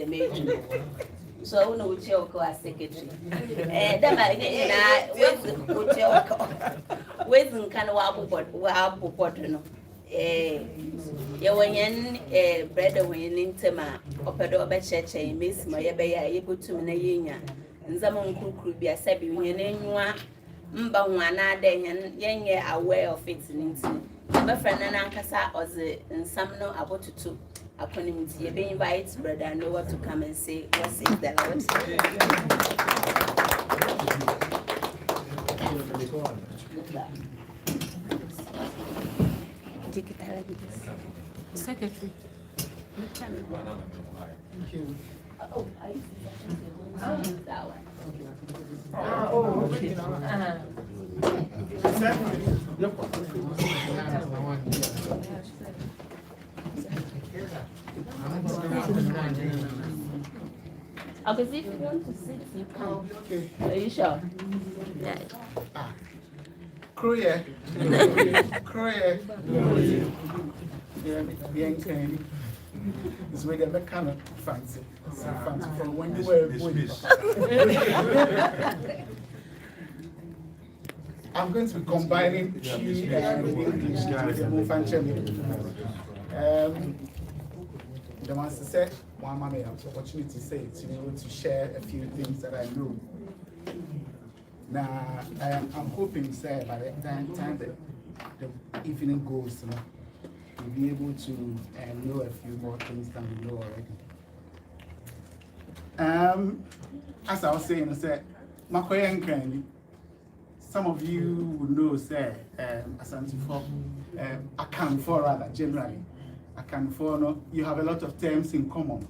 major. So I know what you call a secretary. Then I with your with kind of what no. Yawanyan bread when into my opedo by church, miss my able to me and Zaman could be a sabi when you Mba wana den yenye aware of it nti my friend and ankasa or the nsamno abotutu akonimti ye be invite brother Noah to come and say what says the Lord. Secretary. Oh, I see that one. Oh, okay. Okay, if you want to sit, you can. Okay. Are you sure? Yeah. Croye. It's where they kind of fancy. Fancy from when you were I'm going to be combining Chi and English with the move and the master said, one mommy has the opportunity to say to be able to share a few things that I know. Now, I'm hoping, sir, by the time that the evening goes, we'll be able to know a few more things than we know already. As I was saying, I said, Makoya and Kranny, some of you would know, sir, Asante account for rather generally. Account for, no, you have a lot of terms in common,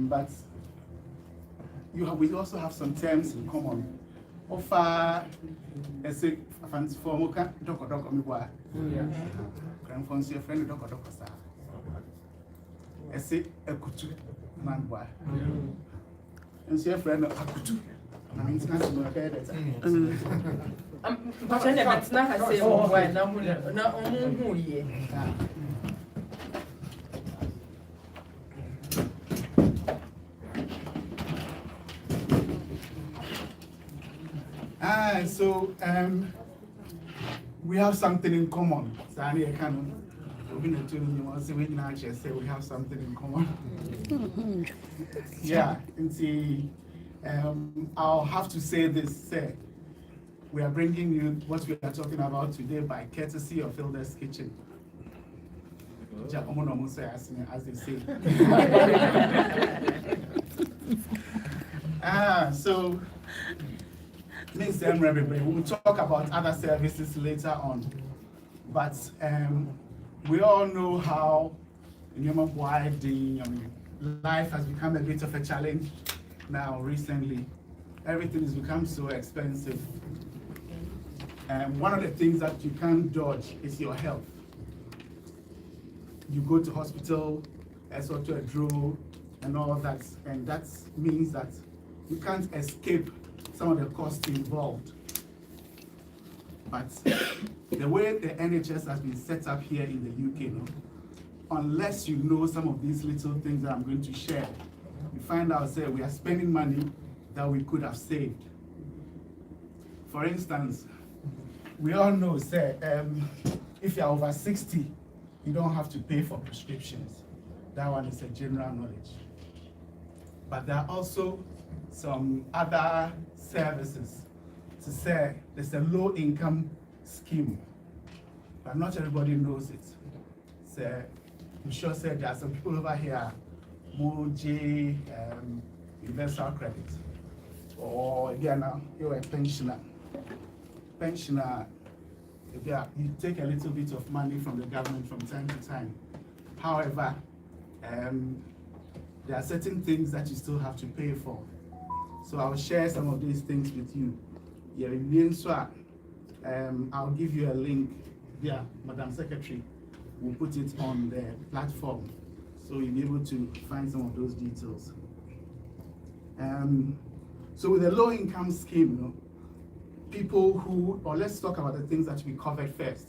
but we also have some terms in common. Offer, let's say, Asante for Moka, Doko Miwa. Grandfon's your friend, Doko Sa. I say, a kutu, man, boy. And see a friend of Akutu. I'm international bed. But I never say, oh, why no, So we have something in common. We have something in common. Yeah, and see, I'll have to say this, sir. We are bringing you what we are talking about today by courtesy of Hilda's Kitchen. As they say. So, Ms. Everybody, we will talk about other services later on. But we all know how life has become a bit of a challenge now recently. Everything has become so expensive. One of the things that you can't dodge is your health. You go to hospital, sort to a draw, and all that, and that means that you can't escape some of the costs involved. But the way the NHS has been set up here in the UK, unless you know some of these little things that I'm going to share, you find out that we are spending money that we could have saved. For instance, we all know, sir, if you're over 60, you don't have to pay for prescriptions. That one is a general knowledge. But there are also some other services to say there's a low income scheme, but not everybody knows it. So I'm sure there are some people over here, Moji, universal credit, or again, you're a pensioner. Pensioner, you take a little bit of money from the government from time to time. However, there are certain things that you still have to pay for. So I'll share some of these things with you. I'll give you a link. Yeah, Madam Secretary will put it on the platform, so you'll be able to find some of those details. So with the low income scheme, people who, or let's talk about the things that we covered first.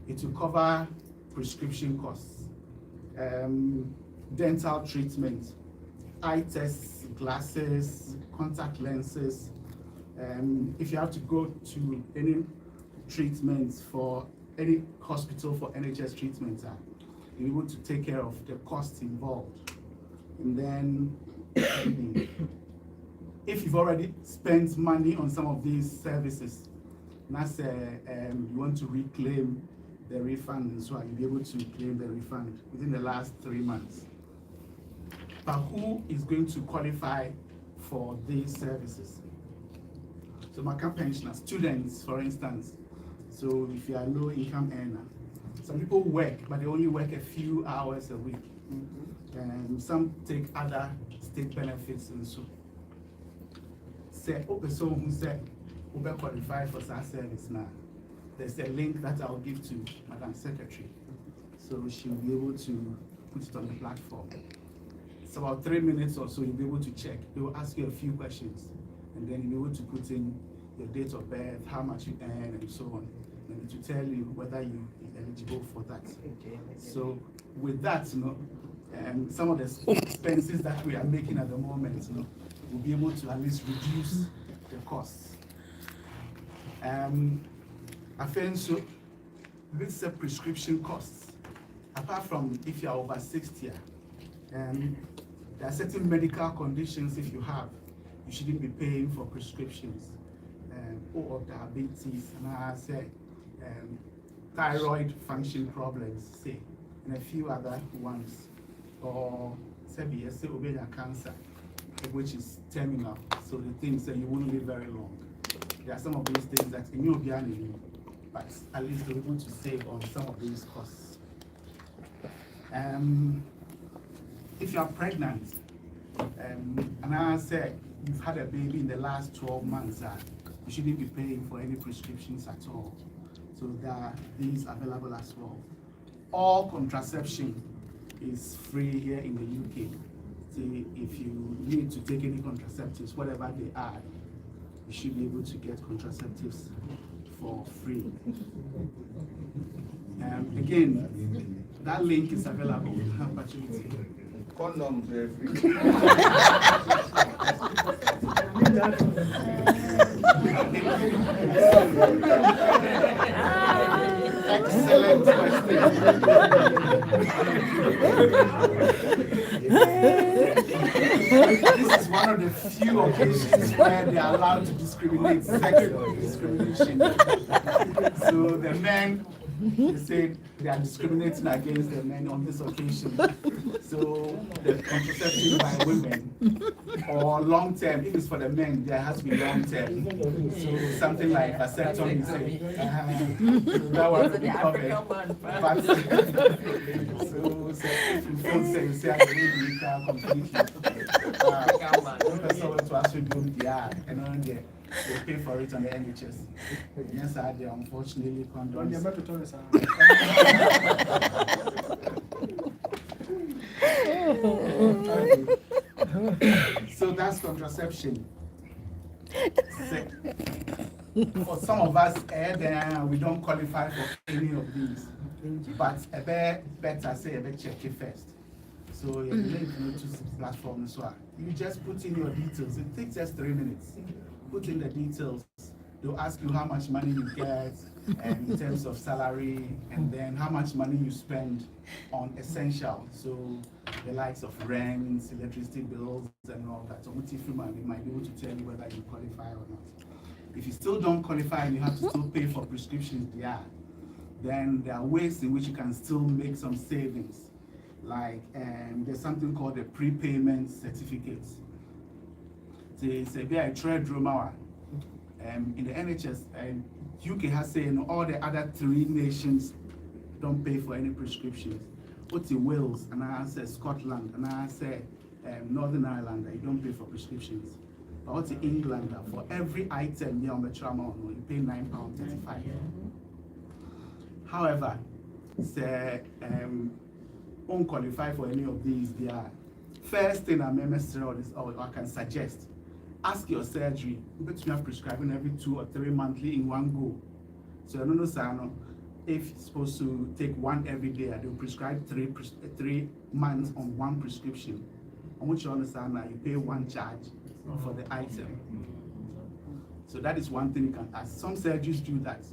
It will cover prescription costs, dental treatment, eye tests, glasses, contact lenses. If you have to go to any treatments for any hospital for NHS treatments, you're able to take care of the costs involved. And then if you've already spent money on some of these services, that's you want to reclaim the refund, and so you'll be able to claim the refund within the last 3 months. But who is going to qualify for these services? So my pensioners, students, for instance. So if you are low income earner, some people work, but they only work a few hours a week. And some take other state benefits and so. Say, oh, person who said, who qualify for that service now. There's a link that I'll give to Madam Secretary. So she'll be able to put it on the platform. It's about 3 minutes or so, you'll be able to check. They will ask you a few questions, and then you'll be able to put in your date of birth, how much you earn, and so on. And to tell you whether you're eligible for that. So with that, some of the expenses that we are making at the moment, we'll be able to at least reduce the costs. I think so. This is a prescription costs. Apart from if you are over 60, there are certain medical conditions if you have, you shouldn't be paying for prescriptions. Or diabetes, and I say thyroid function problems, say, and a few other ones, or say ovarian cancer, which is terminal. So the things that you won't live very long. There are some of these things that in your beginning, but at least you're able to save on some of these costs. If you are pregnant, and I say you've had a baby in the last 12 months, you shouldn't be paying for any prescriptions at all. So there are these available as well. All contraception is free here in the UK. So if you need to take any contraceptives, whatever they are, you should be able to get contraceptives for free. Again, that link is available. Opportunity. Condoms are free. Excellent question. This is one of the few occasions where they are allowed to discriminate, sex discrimination. So the men, they say they are discriminating against the men on this occasion. So the contraception by women or long term, if it's for the men, there has to be long term. So something like vasectomy, you say, that one will be covered. But so if you don't say, you say, I believe you can completely. Person to actually do the art and on there. They pay for it on the NHS. Yes, I do. Unfortunately, condoms. So that's contraception. For some of us, we don't qualify for any of these. But a better say a check it first. So you link to the platform as well. You just put in your details. It takes just 3 minutes. Put in the details. They'll ask you how much money you get and in terms of salary, and then how much money you spend on essential. So the likes of rents, electricity bills, and all that. So they might be able to tell you whether you qualify or not. If you still don't qualify and you have to still pay for prescriptions, then there are ways in which you can still make some savings. Like there's something called a prepayment certificate. It's a very trade rumor. In the NHS, UK has said all the other 3 nations don't pay for any prescriptions. What's in Wales, and I say Scotland, and I say Northern Ireland, you don't pay for prescriptions. But what's in England, for every item near on the trauma, you pay £9.35. However, say won't qualify for any of these. They are first thing I can suggest. Ask your surgery. You better have prescribing every 2 or 3 monthly in one go. So I don't know, if you're supposed to take one every day, they'll prescribe 3 months on one prescription. on which you understand now you pay one charge for the item. So that is one thing you can ask. Some surgeries do that.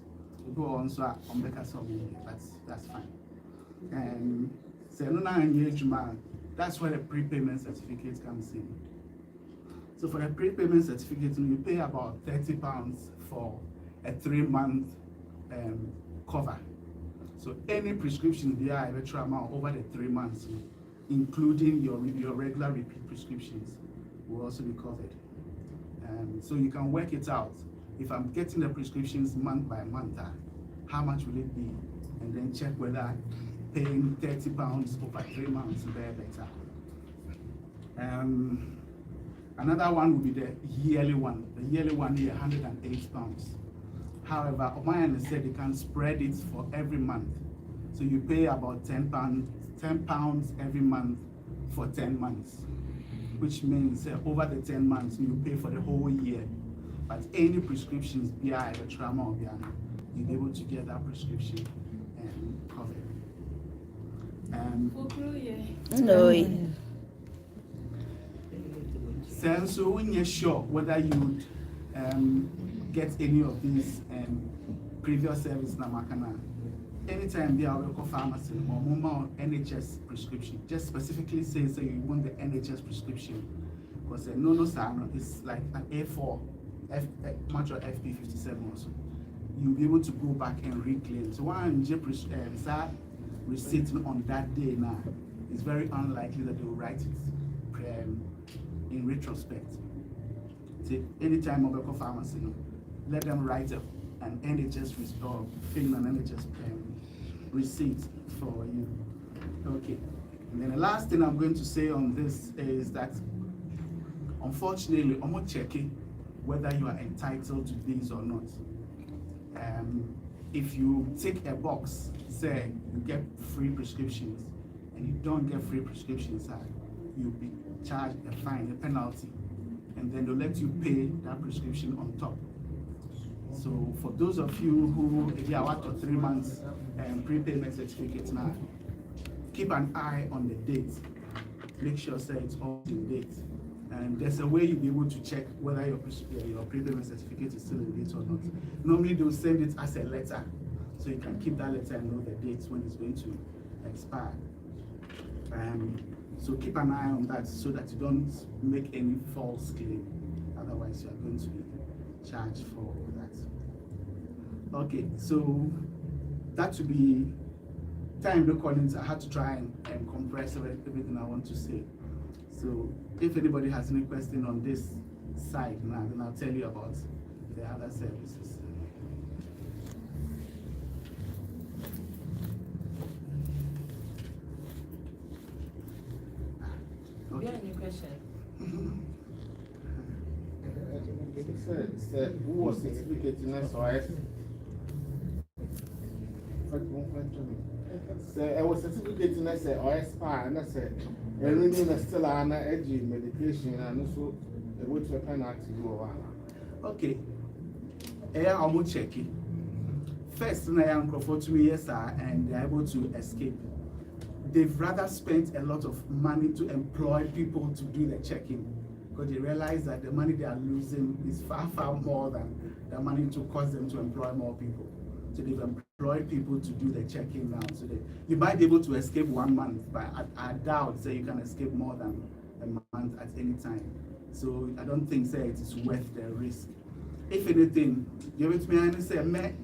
You go on so on make us that's fine. And so that's where the prepayment certificate comes in. So for the prepayment certificate, you pay about £30 for a 3-month cover. So any prescription there are amount over the 3 months, including your regular repeat prescriptions, will also be covered. So you can work it out. If I'm getting the prescriptions month by month, how much will it be? And then check whether paying £30 over 3 months is better. Another one will be the yearly one. The yearly one here, £108. However, Omayan said you can spread it for every month. So you pay about £10 every month for 10 months, which means over the 10 months, you pay for the whole year. But any prescriptions, BI, the trauma, or you'll be able to get that prescription covered. No. So when you're sure whether you get any of these previous service namakana, anytime they are local pharmacy or more NHS prescription, just specifically say you want the NHS prescription, because no sano is like an A4 much of FP57 also. You'll be able to go back and reclaim. So one receipt on that day now, it's very unlikely that they will write it in retrospect. So anytime of local pharmacy, let them write an NHS fill an NHS receipt for you. Okay. And then the last thing I'm going to say on this is that unfortunately, I'm not checking whether you are entitled to these or not. If you tick a box, say you get free prescriptions, and you don't get free prescriptions, you'll be charged a fine, a penalty, and then they'll let you pay that prescription on top. So for those of you who are out of 3 months prepayment certificates now, keep an eye on the date. Make sure that it's all in date. And there's a way you'll be able to check whether your prepayment certificate is still in date or not. Normally they'll send it as a letter, so you can keep that letter and know the dates when it's going to expire. So keep an eye on that so that you don't make any false claim. Otherwise, you are going to be charged for that. Okay, so that would be time recordings. I had to try and compress everything I want to say. So if anybody has any question on this side now, then I'll tell you about the other services. Do you have any question? Who was certificating SOS? I was certificating SOS and I said, everything still an edgy medication and also which a penalty go on. Okay. I'm checking. First, I am for 2 years and they're able to escape. They've rather spent a lot of money to employ people to do the checking, because they realize that the money they are losing is far, far more than the money to cost them to employ more people. So they've employed people to do the checking now. So you might be able to escape 1 month, but I doubt you can escape more than a month at any time. So I don't think it is worth the risk. If anything, you with me and say,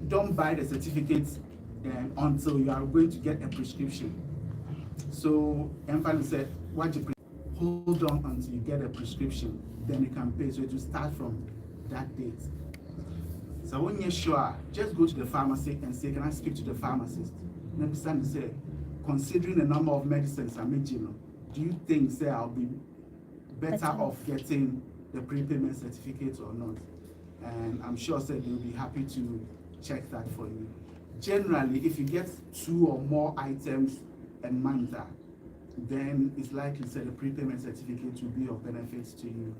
don't buy the certificates until you are going to get a prescription. So Empire said, hold on until you get a prescription, then you can pay. So it will start from that date. So when you're sure, just go to the pharmacy and say, can I speak to the pharmacist? And understand, say, considering the number of medicines I'm making, do you think I'll be better off getting the prepayment certificate or not? And I'm sure they'll be happy to check that for you. Generally, if you get 2 or more items a month, then it's likely the prepayment certificate will be of benefit to you.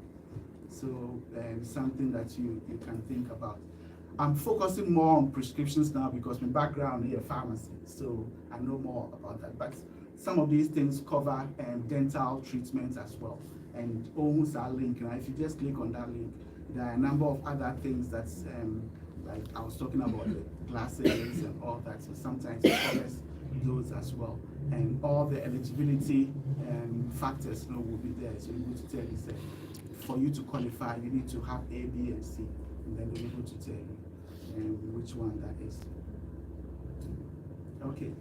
So something that you can think about. I'm focusing more on prescriptions now because my background here pharmacy, so I know more about that. But some of these things cover dental treatments as well. And almost our link, now if you just click on that link, there are a number of other things that's like I was talking about the glasses and all that. So sometimes it covers those as well. And all the eligibility factors will be there. So you're able to tell you, say, for you to qualify, you need to have A, B, and C. And then they're able to tell you which one that is. Okay.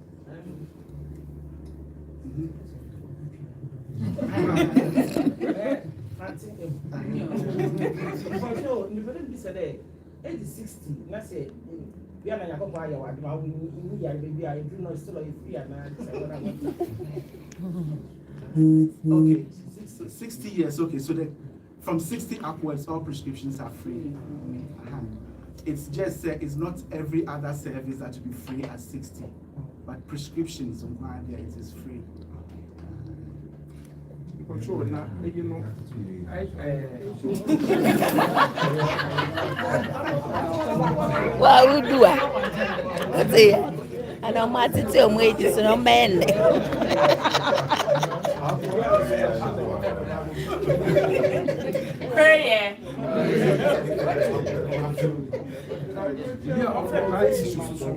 So, you better be said, 60. Let's say, we are not going to buy your wife. We are baby. I do not still a free and okay, 60 years. Okay, so from 60 upwards, all prescriptions are free. It's just it's not every other service that will be free at 60, but prescriptions on one there it is free. Control now, you know. Well, we do it. What's it? I know my tell me it's no man. Prayer. Yeah, often life issues at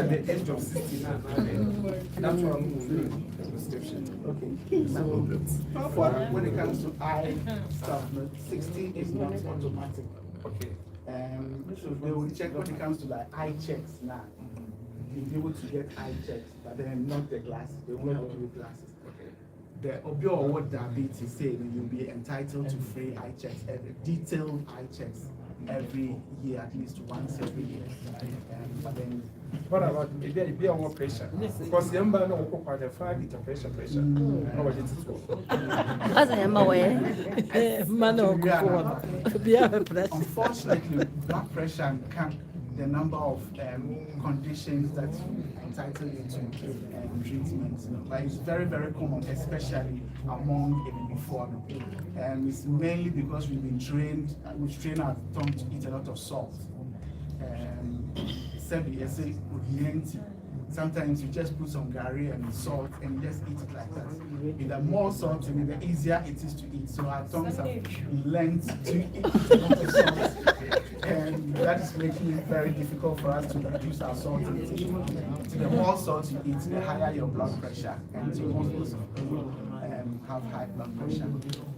the age of 60 now. That's what I'm doing. Okay. So when it comes to eye stuff, 60 is not automatic. Okay. So they will check when it comes to like eye checks now. You'll be able to get eye checks, but then not the glasses. They will not give you glasses. The obio or what diabetes say, you'll be entitled to free eye checks, detailed eye checks every year, at least once every year. But then, what about maybe be on more pressure? Because the ember no quite the 5 liter pressure. How was it? As I am aware, unfortunately, blood pressure and count the number of conditions that entitle you to treatment. But it's very, very common, especially among even before. It's mainly because we train our tongue to eat a lot of salt. Sometimes you just put some garri and salt and you just eat it like that. With the more salt in it, the easier it is to eat. So our tongues have learned to eat a lot of salt. And that is making it very difficult for us to reduce our salt intake. So the more salt you eat, the higher your blood pressure. And so most people have high blood pressure.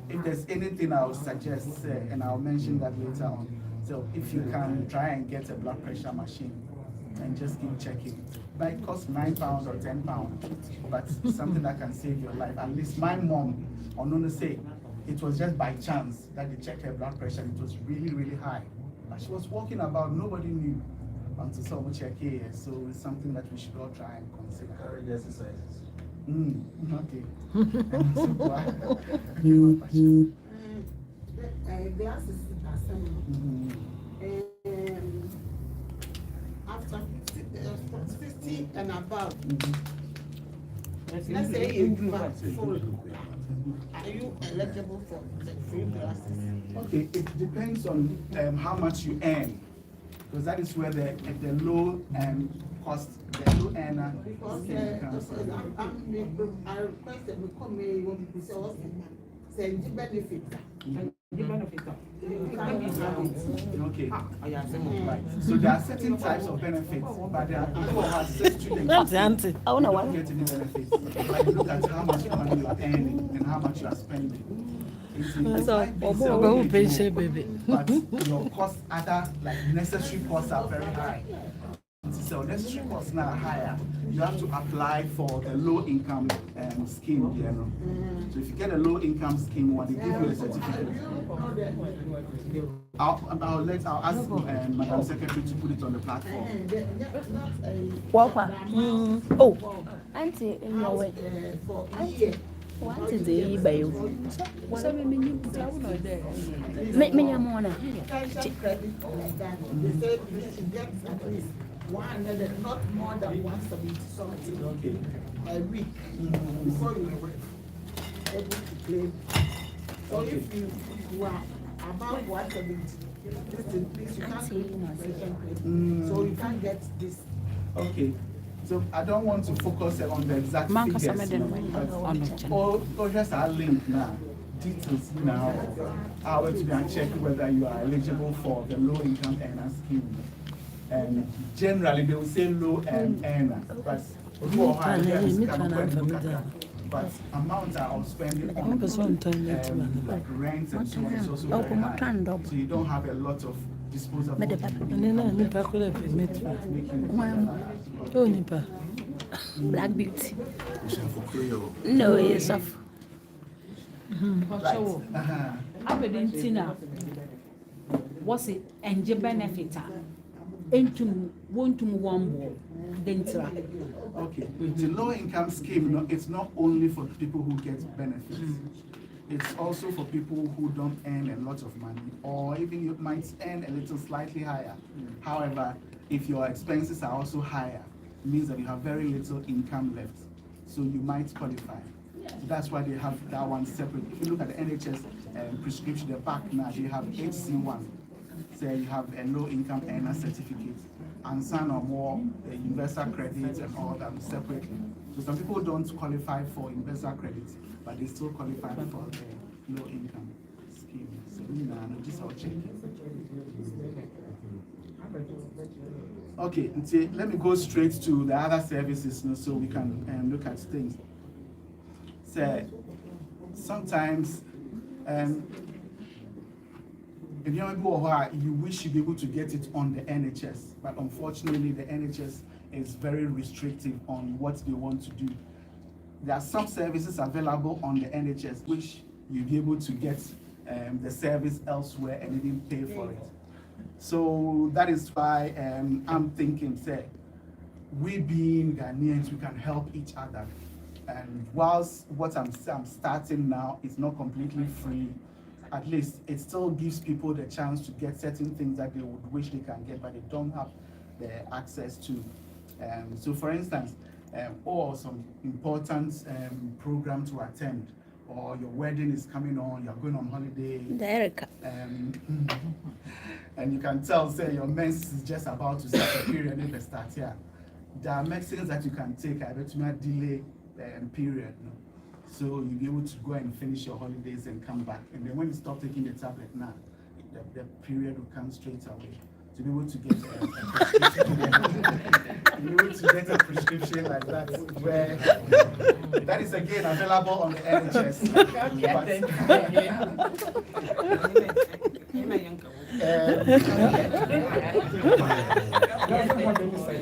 If there's anything I would suggest, and I'll mention that later on. So if you can try and get a blood pressure machine and just keep checking. It might cost £9 or £10, but something that can save your life. At least my mom, I'm going to say, it was just by chance that they checked her blood pressure. It was really, really high. But she was walking about, nobody knew until someone checked here. So it's something that we should all try and consider. exercises. Okay. Glasses after 50 and above. Let's say you full. Are you eligible for the free glasses? Okay, it depends on how much you earn, because that is where the low cost, the low earner. Because I requested me come here, you want to say the benefit. Okay. Right. So there are certain types of benefits, but there are people who have students I who don't get any benefits. Like look at how much money you are earning and how much you are spending. But your costs, other like necessary costs are very high. So necessary costs now are higher. You have to apply for the low income scheme, you know. So if you get a low income scheme, when they give you a certificate, I'll ask Madam Secretary to put it on the platform. Oh, Auntie, in your way. For a year. What is the eBay? So me, Mona. Credit like that. They say you should get at least 100, not more than 170 something a week before you are able to claim. So if you are above 170, please you can't claim. So you can't get this. Okay. So I don't want to focus on the exact figures. All just are linked now. Details now. I want to go and check whether you are eligible for the low income earner scheme. And generally they will say low earner, but amount of spending on like rent and so on is also very high. So you don't have a lot of disposable income. Black beauty. No, it's off. What's it? And your benefit? Into one to one dental. Okay, the low income scheme, it's not only for people who get benefits. It's also for people who don't earn a lot of money, or even you might earn a little slightly higher. However, if your expenses are also higher, it means that you have very little income left. So you might qualify. So that's why they have that one separate. If you look at the NHS prescription, the back now, they have HC1. So you have a low income earner certificate, and some or more universal credits and all that separately. So some people don't qualify for universal credits, but they still qualify for the low income scheme. So just I'll check. Okay, let me go straight to the other services so we can look at things. So sometimes if you wish you'd be able to get it on the NHS, but unfortunately the NHS is very restrictive on what they want to do. There are some services available on the NHS which you'll be able to get the service elsewhere and even pay for it. So that is why I'm thinking, say, we being Ghanaians, we can help each other. And whilst what I'm starting now is not completely free, at least it still gives people the chance to get certain things that they would wish they can get, but they don't have the access to. So for instance, or some important program to attend, or your wedding is coming on, you're going on holiday. And you can tell, say, your menses is just about to start a period if they start here. There are medicines that you can take, I bet you not delay period. No? So you'll be able to go and finish your holidays and come back. And then when you stop taking the tablet now, the period will come straight away. To be able to get a prescription, be able to get a prescription like that, where that is again available on the NHS.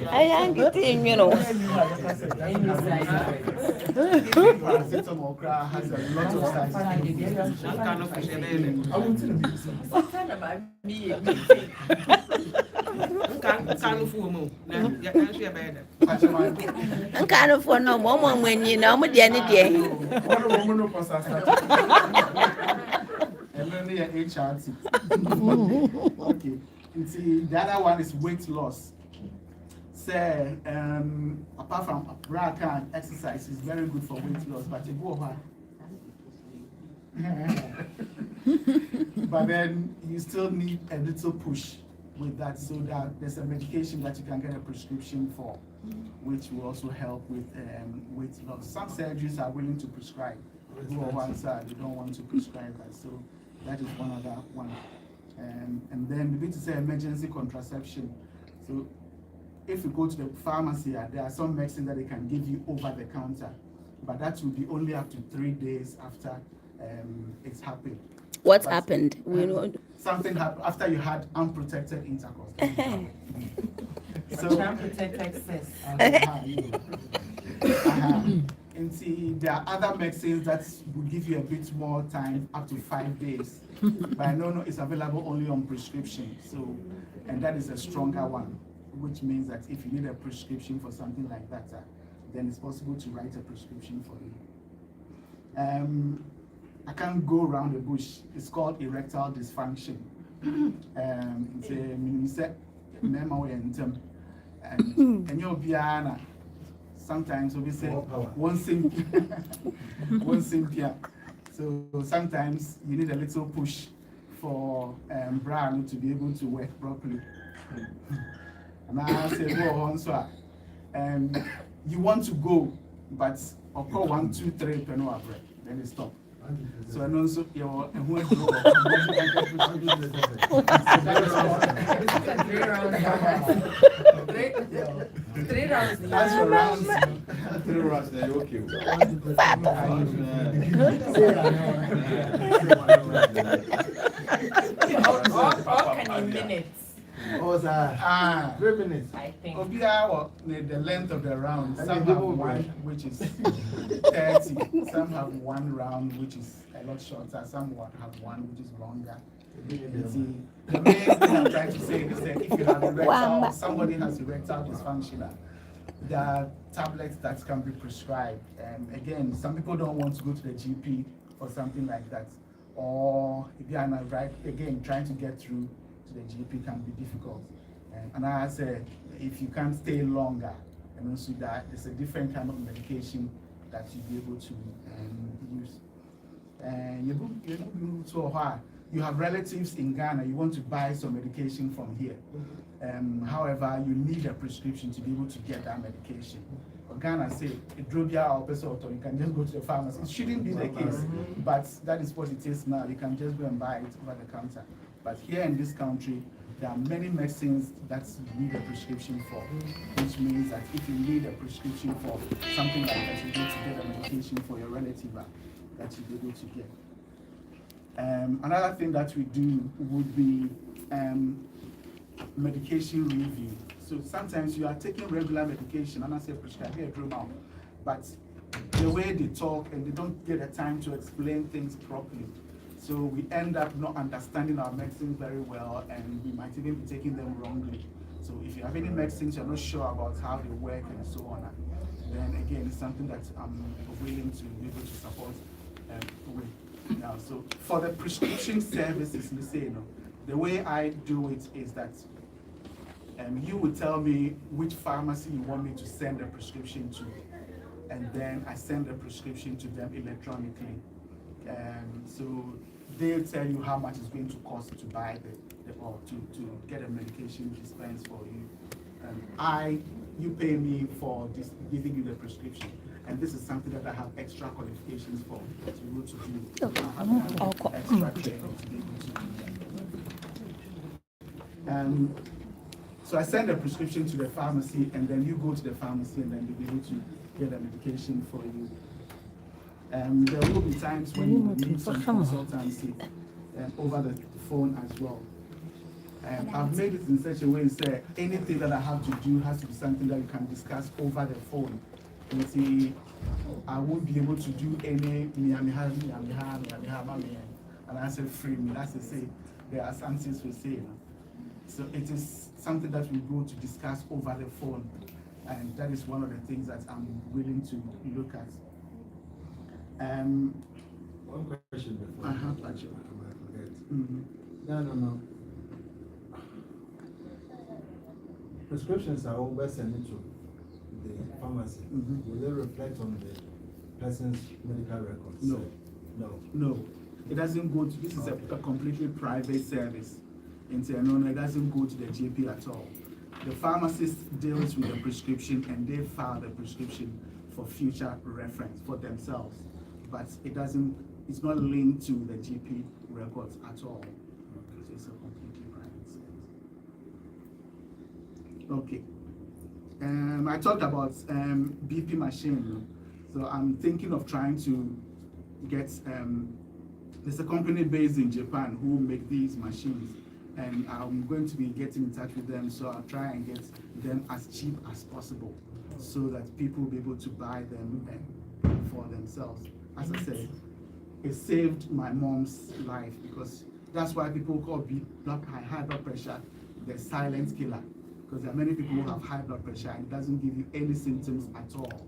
I am getting, you know. Paracetamol has a lot of side Kind of for no moment when you know, but then HRT. Okay. And see, the other one is weight loss. Say, apart from rack and exercise is very good for weight loss, but you go over. But then you still need a little push with that, so that there's a medication that you can get a prescription for, which will also help with weight loss. Some surgeries are willing to prescribe. Who are one side, they don't want to prescribe that. So that is one other one. And then we need to say emergency contraception. So if you go to the pharmacy, there are some medicine that they can give you over the counter, but that will be only up to 3 days after it's happened. What happened? We know something happened after you had unprotected intercourse. So Unprotected sex. And see, there are other medicines that will give you a bit more time, up to 5 days. But I know it's available only on prescription. So, and that is a stronger one, which means that if you need a prescription for something like that, then it's possible to write a prescription for you. I can't go around the bush. It's called erectile dysfunction. It's a memory and you'll be sometimes we say one simpia. So sometimes you need a little push for bra to be able to work properly. And I say, you want to go, but occur 1, 2, 3 penny bread, then they stop. So and also your and who Three rounds. That's your rounds. 3 rounds, then you're okay. All can in minutes. Oh, sir. 3 minutes. I think. The length of the round. Some have one which is 30. Some have one round which is a lot shorter. Some have one which is longer. See, the main thing I'm trying to say is that if you have erectile, somebody has erectile dysfunction, there are tablets that can be prescribed. And again, some people don't want to go to the GP for something like that. Or if you are not right, again, trying to get through to the GP can be difficult. And I said, if you can't stay longer, and also that it's a different kind of medication that you'll be able to use. And you have relatives in Ghana, you want to buy some medication from here. However, you need a prescription to be able to get that medication. For Ghana, say, a drobia or pesauto, you can just go to the pharmacy. It shouldn't be the case, but that is what it is now. You can just go and buy it over the counter. But here in this country, there are many medicines that you need a prescription for, which means that if you need a prescription for something like that, you need to get a medication for your relative that you'll be able to get. Another thing that we do would be medication review. So sometimes you are taking regular medication, and I say prescribe a drug, but the way they talk and they don't get the time to explain things properly. So we end up not understanding our medicines very well, and we might even be taking them wrongly. So if you have any medicines you're not sure about how they work and so on, then again, it's something that I'm willing to be able to support with. Now, so for the prescription services, the way I do it is that you would tell me which pharmacy you want me to send the prescription to, and then I send the prescription to them electronically. So they'll tell you how much it's going to cost to buy or to get a medication dispensed for you. You pay me for giving you the prescription. And this is something that I have extra qualifications for to be able to do. I have extra training to be able to do that. So I send a prescription to the pharmacy, and then you go to the pharmacy, and then you'll be able to get a medication for you. There will be times when you need some consultancy over the phone as well. I've made it in such a way that anything that I have to do has to be something that you can discuss over the phone. You see, I won't be able to do any and I said free me. That's to say, there are some things we say. So it is something that we go to discuss over the phone, and that is one of the things that I'm willing to look at. One question before I forget. No. Prescriptions are always sent to the pharmacy. Will they reflect on the person's medical records? No. It doesn't go to, this is a completely private service. It doesn't go to the GP at all. The pharmacist deals with the prescription, and they file the prescription for future reference for themselves. But it's not linked to the GP records at all. So it's a completely private service. Okay. I talked about BP machine. So I'm thinking of trying to get, there's a company based in Japan who make these machines, and I'm going to be getting in touch with them, so I'll try and get them as cheap as possible so that people will be able to buy them for themselves. As I said, it saved my mom's life, because that's why people call high blood pressure the silent killer, because there are many people who have high blood pressure and it doesn't give you any symptoms at all.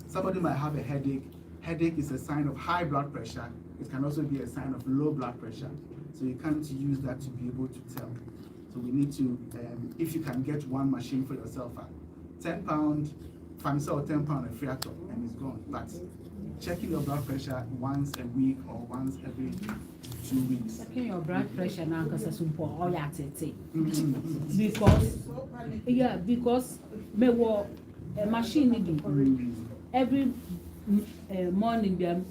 Somebody might have a headache. Headache is a sign of high blood pressure. It can also be a sign of low blood pressure. So you can't use that to be able to tell. So we need to, if you can get one machine for yourself, £10, £5 or £10 a free atom, and it's gone. But checking your blood pressure once a week or once every 2 weeks. Checking your blood pressure now because it's important. Because me a machine every morning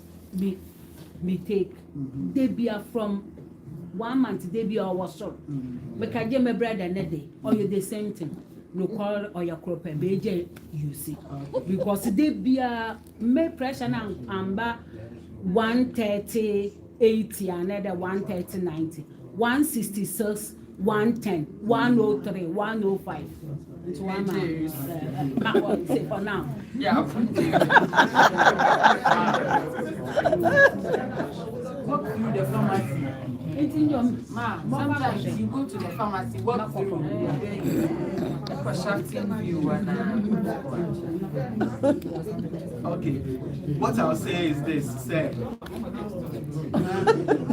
me take they be from 1 month they be our so because je my brother na day or you the same thing no call or your crop and beje you see because they be me pressure na amba 130 80 another 130 90 166 110 103 105 into 1 month say for now yeah walk through the pharmacy. Sometimes you go to the pharmacy, walk through, for shouting view and Okay, what I'll say is this, say,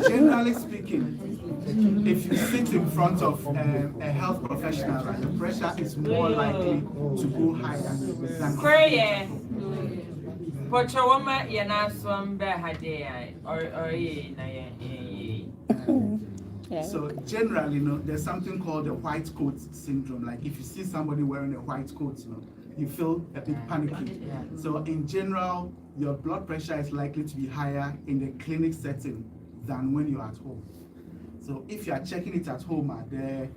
generally speaking, if you sit in front of a health professional, right, the pressure is more likely to go higher than prayer. Pochawama Yanaswam Behade or So generally, there's something called the white coat syndrome. Like if you see somebody wearing a white coat, you feel a bit panicky. So in general, your blood pressure is likely to be higher in the clinic setting than when you're at home. So if you are checking it at home, the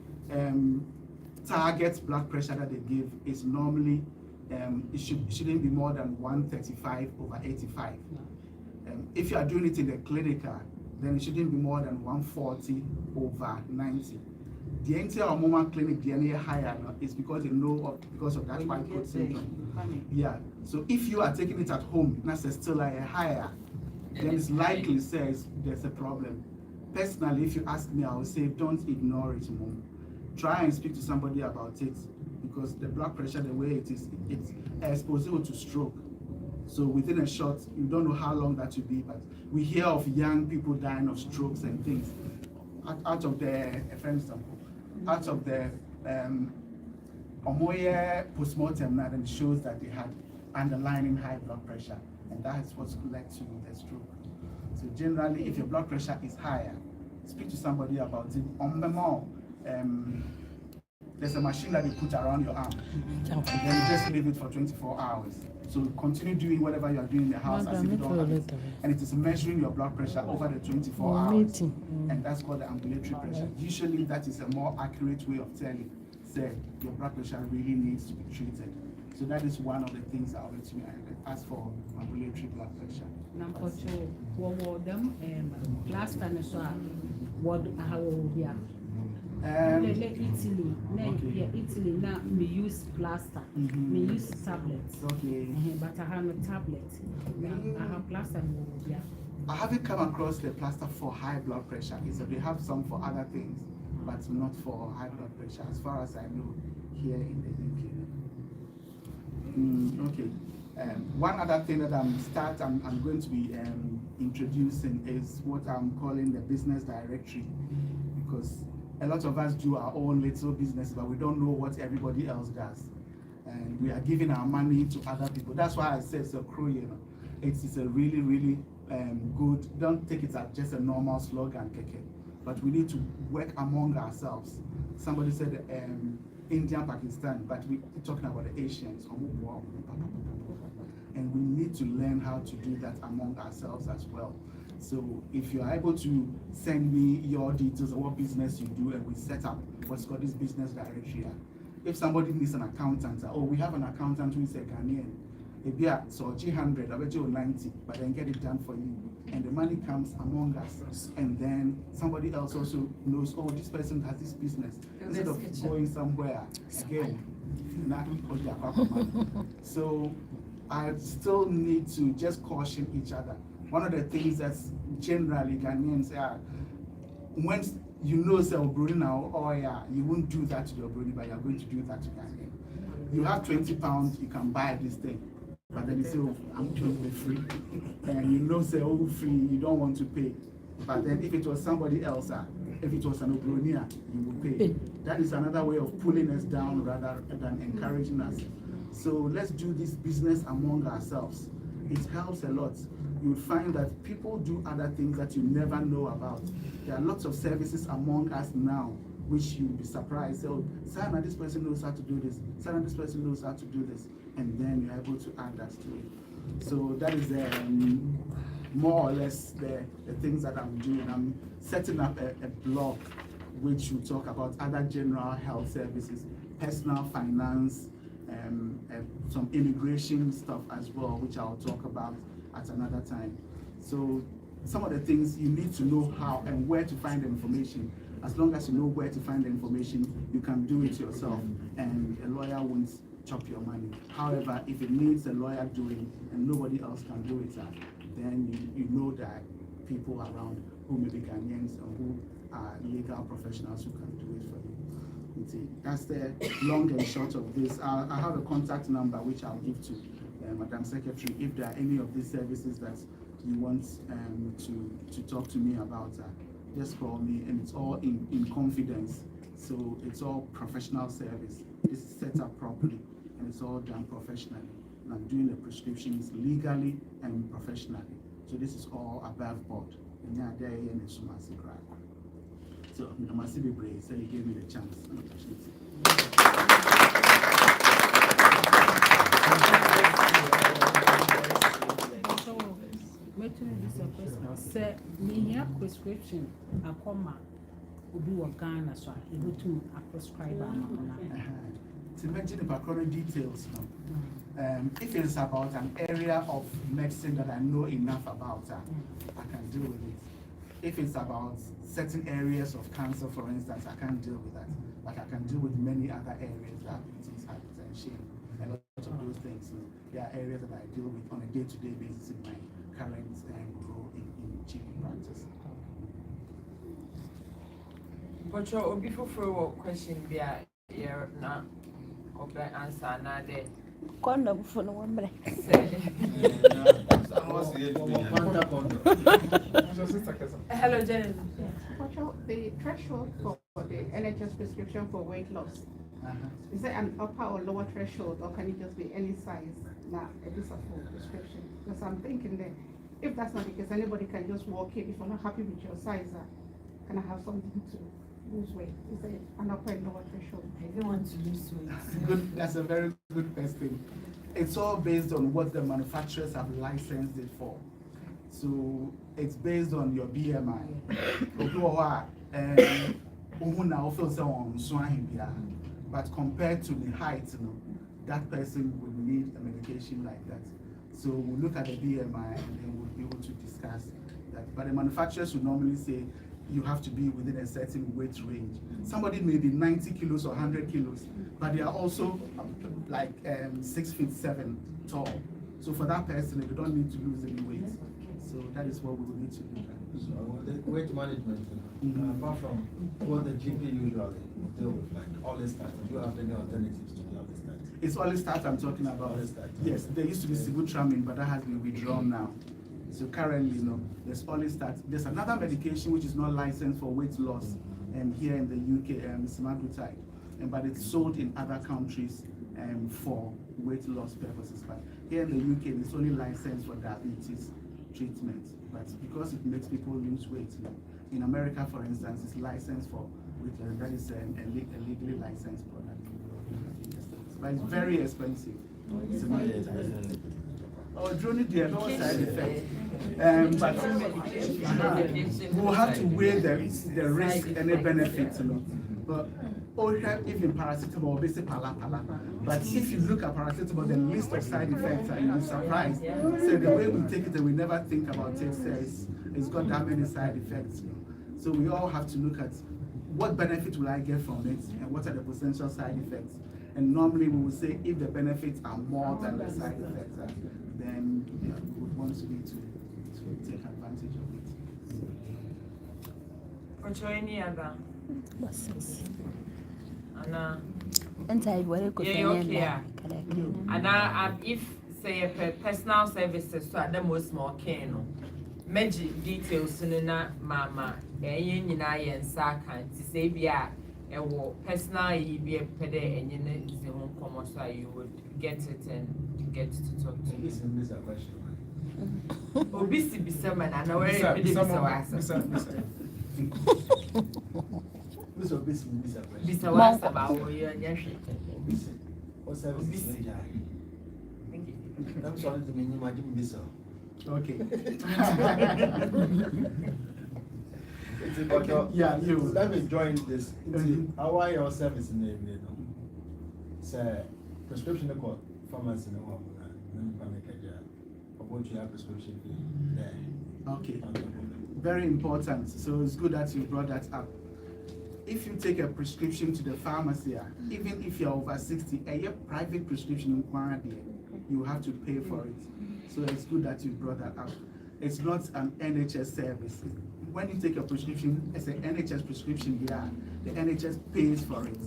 target blood pressure that they give is normally it shouldn't be more than 135/85. If you are doing it in the clinic, then it shouldn't be more than 140/90. The entire moment clinic DNA higher is because because of that white coat syndrome. Yeah. So if you are taking it at home, that's still a higher, then it's likely says there's a problem. Personally, if you ask me, I would say don't ignore it, Mom. Try and speak to somebody about it, because the blood pressure, the way it is, it's exposable to stroke. So within a shot, you don't know how long that will be, but we hear of young people dying of strokes and things out of the postmortem, then shows that they had underlying high blood pressure, and that is what's led to the stroke. So generally, if your blood pressure is higher, speak to somebody about it. On the more, there's a machine that you put around your arm, and then you just leave it for 24 hours. So continue doing whatever you are doing in the house as if you don't have it. And it is measuring your blood pressure over the 24 hours. And that's called the ambulatory pressure. Usually that is a more accurate way of telling, say, your blood pressure really needs to be treated. So that is one of the things I always ask for ambulatory blood pressure. Number two, them last time I saw what how we are. Italy, Italy now we use plaster, we use tablets. Okay. But I have no tablet. I have plaster. I haven't come across the plaster for high blood pressure. So they have some for other things, but not for high blood pressure, as far as I know, here in the UK. Okay. One other thing that I'm going to be introducing is what I'm calling the business directory, because a lot of us do our own little business, but we don't know what everybody else does, and we are giving our money to other people. That's why I said so. It's a really, really good. Don't take it as just a normal slogan, but we need to work among ourselves. Somebody said India, Pakistan, but we're talking about the Asians, and we need to learn how to do that among ourselves as well. So if you are able to send me your details of what business you do, and we set up what's called this business directory. If somebody needs an accountant, we have an accountant who is a Ghanaian, so 100, I bet you 90, but then get it done for you. And the money comes among us. And then somebody else also knows, oh, this person has this business. Instead of going somewhere again. So I still need to just caution each other. One of the things that's generally Ghanaians are, when you know say Obroni now, oh yeah, you won't do that to the Obroni, but you're going to do that to Ghanaian. You have £20, you can buy this thing, but then you say, oh, I'm doing it free, and you know say, oh, free, you don't want to pay. But then if it was somebody else, if it was an Obroni, you will pay. That is another way of pulling us down rather than encouraging us. So let's do this business among ourselves. It helps a lot. You'll find that people do other things that you never know about. There are lots of services among us now which you'll be surprised. So, Sana, this person knows how to do this. Sana, this person knows how to do this. And then you're able to add that to it. So that is more or less the things that I'm doing. I'm setting up a blog which will talk about other general health services, personal finance, some immigration stuff as well, which I'll talk about at another time. So some of the things you need to know how and where to find the information. As long as you know where to find the information, you can do it yourself, and a lawyer won't chop your money. However, if it needs a lawyer doing and nobody else can do it, then you know that people around who may be Ghanaians and who are legal professionals who can do it for you. That's the long and short of this. I have a contact number which I'll give to Madam Secretary if there are any of these services that you want to talk to me about. Just call me, and it's all in confidence. So it's all professional service. It's set up properly, and it's all done professionally. And I'm doing the prescriptions legally and professionally. So this is all above board. So I must be brave, so you gave me the chance and opportunity. Say, me here prescription, a comma, will be a Ghana, so you go to a prescriber. To mention the background details, if it's about an area of medicine that I know enough about, I can deal with it. If it's about certain areas of cancer, for instance, I can't deal with that. But I can deal with many other areas, diabetes, hypertension, a lot of those things. There are areas that I deal with on a day-to-day basis in my current role in GP practice. But your before question be here now, open answer now there. Condom for no one break. Hello, Jenny. The threshold for the NHS prescription for weight loss, is there an upper or lower threshold, or can it just be any size? Now, it is a full prescription. Because I'm thinking that if that's not the case, anybody can just walk in. If you're not happy with your size, can I have something to lose weight? Is there an upper and lower threshold? I don't want to lose weight. That's a very good question. It's all based on what the manufacturers have licensed it for. So it's based on your BMI. But compared to the height, that person would need a medication like that. So we'll look at the BMI and then we'll be able to discuss that. But the manufacturers would normally say you have to be within a certain weight range. Somebody may be 90 kilos or 100 kilos, but they are also like 6'7" tall. So for that person, they don't need to lose any weight. So that is what we will need to do. So the weight management, apart from what the GP usually deal with, like Orlistat, do you have any alternatives to the Orlistat? It's Orlistat I'm talking about. Orlistat. Yes, there used to be Sibutramine, but that has been withdrawn now. So currently, there's Orlistat. There's another medication which is not licensed for weight loss, here in the UK, semaglutide, but it's sold in other countries for weight loss purposes. But here in the UK, it's only licensed for diabetes treatment. But because it makes people lose weight, in America, for instance, it's licensed for weight loss. That is a legally licensed product. But it's very expensive. Oh, drone there, no side effect. But we'll have to weigh the risk and the benefits, But even paracetamol, basic pala. But if you look at paracetamol, the list of side effects, you'll be surprised. So the way we take it, and we never think about it, says it's got that many side effects. So we all have to look at what benefit will I get from it, and what are the potential side effects. And normally we will say if the benefits are more than the side effects, then we would want to take advantage of it. What's your any other? Anna. Inside what you could say. Anna, if say a personal services, so at the most more cane. Magic details in mama, and sa can't say be a personal be a pede and you know so you would get it and get to talk to you. This is a question. Obisi be someone and I This will be Bisa. Bisa what's about you and Yashi. What service? I'm sorry to mean you might Bisa. Okay. Yeah, you let me join this. How are your service in the say prescription code pharmacy no one about your prescription there. Okay. Very important. So it's good that you brought that up. If you take a prescription to the pharmacy, even if you're over 60, a private prescription inquiry, you have to pay for it. So it's good that you brought that up. It's not an NHS service. When you take a prescription, it's an NHS prescription, yeah, the NHS pays for it.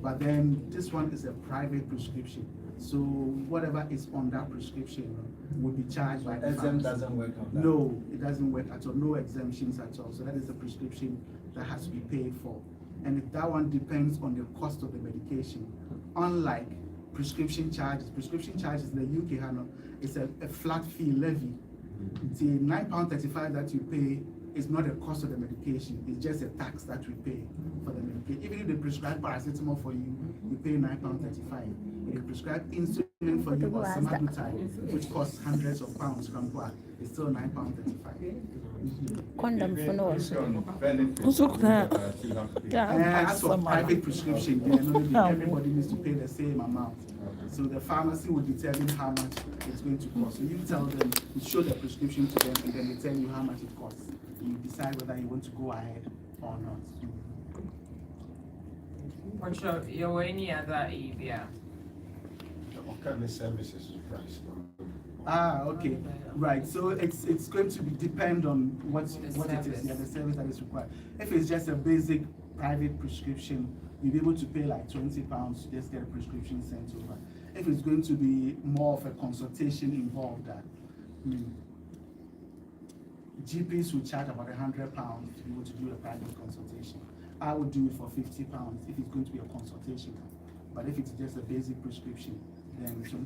But then this one is a private prescription. So whatever is on that prescription will be charged by the exempt doesn't work on that. No, it doesn't work at all. No exemptions at all. So that is a prescription that has to be paid for. And that one depends on the cost of the medication. Unlike prescription charges in the UK, it's a flat fee levy. The £9.35 that you pay is not the cost of the medication, it's just a tax that we pay for the medication. Even if they prescribe paracetamol for you, you pay £9.35. If they prescribe insulin for you or semaglutide, which costs hundreds of pounds, it's still £9.35. Condom for no. As for private prescription, everybody needs to pay the same amount. So the pharmacy will determine how much it's going to cost. So you tell them, you show the prescription to them, and then they tell you how much it costs. You decide whether you want to go ahead or not. What's your any other area? What kind of services is price? Okay, right. So it's going to depend on what it is, yeah, the service that is required. If it's just a basic private prescription, you'll be able to pay like £20 to just get a prescription sent over. If it's going to be more of a consultation involved, GPs will charge about £100 to be able to do a private consultation. I would do it for £50 if it's going to be a consultation. But if it's just a basic prescription, then £20 flat.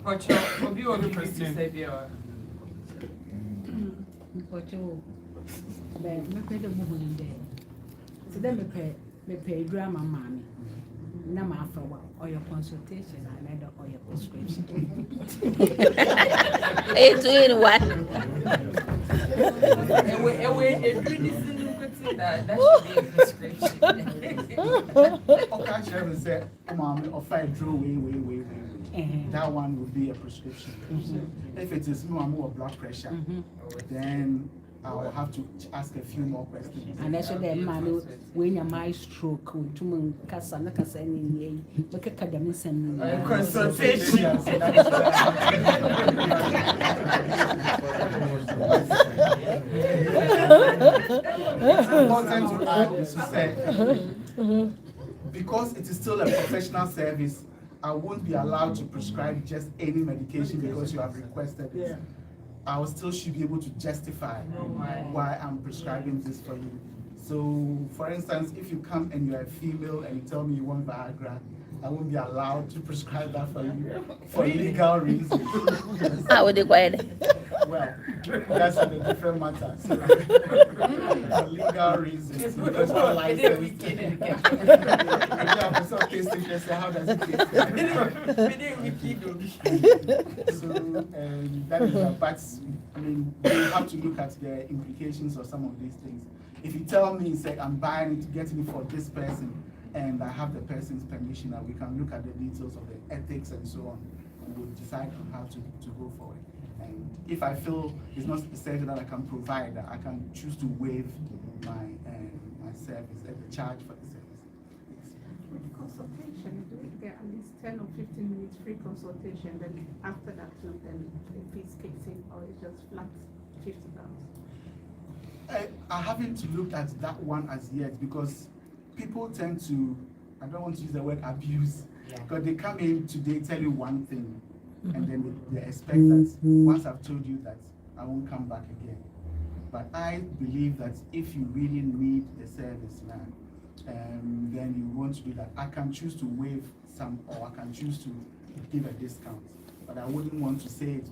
But you will be prescribed. But you, me pay the movie in there. So then me pay drama money. Now after or your consultation and or your prescription. It's in what? That should be a prescription. That one would be a prescription. If it is more blood pressure, then I will have to ask a few more questions. And that's what the man when your my stroke to me kasa na kasa ni make academy send consultation. It's important to add to say, because it is still a professional service, I won't be allowed to prescribe just any medication because you have requested it. Yeah. I will still should be able to justify why I'm prescribing this for you. So, for instance, if you come and you're a female and you tell me you want Viagra, I won't be allowed to prescribe that for you for legal reasons. How would you quiet? Well, that's a different matter. So, for legal reasons, because we're licensed. How does it taste? So that is but I mean, you have to look at the implications of some of these things. If you tell me, say, I'm buying it, getting it for this person, and I have the person's permission, and we can look at the details of the ethics and so on, and we'll decide on how to go forward. And if I feel it's not a service that I can provide, I can choose to waive my service, the charge for the service. Consultation, do we get at least 10 or 15 minutes free consultation, then after that then the fees kicks in, or it's just flat £50? I haven't looked at that one as yet because people tend to, I don't want to use the word abuse, because they come in today, tell you one thing, and then they expect that once I've told you that, I won't come back again. But I believe that if you really need the service, man, then you want to do that. I can choose to waive some, or I can choose to give a discount. but I wouldn't want to say it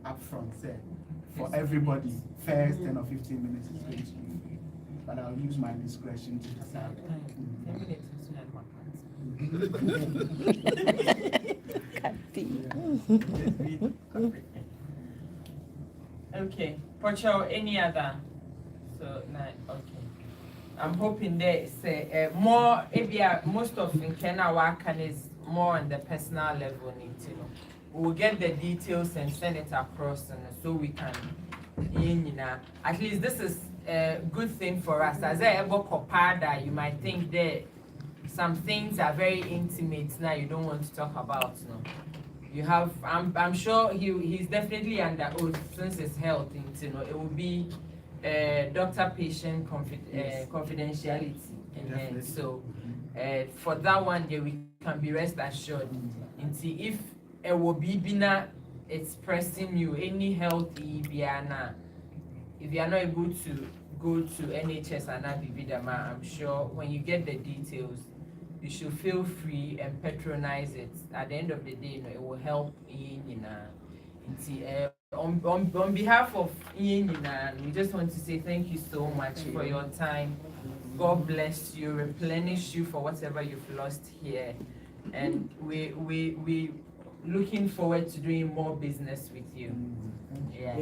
upfront. Say for everybody, first 10 or 15 minutes is going to be, but I'll use my discretion to decide. 10 minutes is not my Okay, Pocho, any other? So, okay. I'm hoping that say more, maybe most of Nkena Wakan is more on the personal level, you know. We'll get the details and send it across, and so we can, you know, at least this is a good thing for us. As I ever compared that, you might think that some things are very intimate now you don't want to talk about, you know. You have, I'm sure he's definitely under oath since his health, you know, it will be doctor-patient confidentiality, and so for that one day we can be rest assured. And see if a wobibina expressing you any healthy biana, if you are not able to go to NHS and not bibidama, I'm sure when you get the details, you should feel free and patronize it. At the end of the day, you know, it will help in on behalf of Ian, we just want to say thank you so much for your time. God bless you, replenish you for whatever you've lost here, and we looking forward to doing more business with you. Yeah.